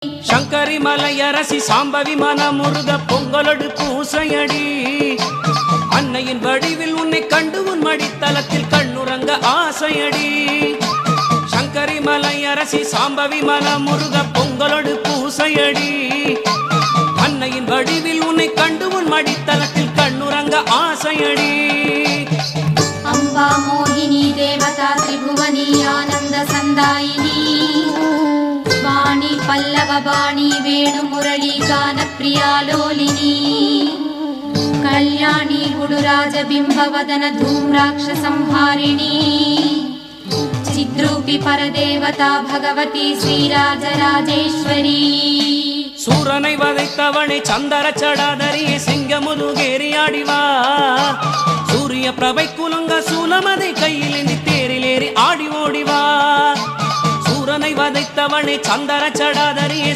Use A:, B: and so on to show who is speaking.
A: சங்கரி மலையரசி சாம்பவி மனமுருக பொங்கலொடு பூசையடி. அன்னையின் வடிவில் உன்னை கண்டு உன் மடித்தலத்தில் கண்ணுறங்க ஆசையடி. சங்கரி மலையரசி சாம்பவி மனமுருக பொங்கலொடு பூசையடி. அன்னையின் வடிவில் உன்னை கண்டு உன் மடித்தலத்தில் கண்ணுறங்க ஆசையடி.
B: அம்பா மோகினி தேவதா திரிபுவனி ஆனந்த சந்தாயினி வாணி பல்லவ பாணி வேணு முரளி கான பிரியாலோலினி கல்யாணி குடுராஜ பிம்பவதன தூம்ராட்ச சம்ஹாரிணி சித்ரூபி பரதேவதா பகவதி ஸ்ரீராஜராஜேஸ்வரி.
A: சூரனை வதைத்தவனை சந்தர சடாதரியே சிங்கமுதுகேறியாடிவா. சூரிய பிரபை குலங்க சூலமதை கையில் தேரிலேறி ஆடி ஓடிவா. சூரனை வதைத்தவனை சந்தர சடாதரியே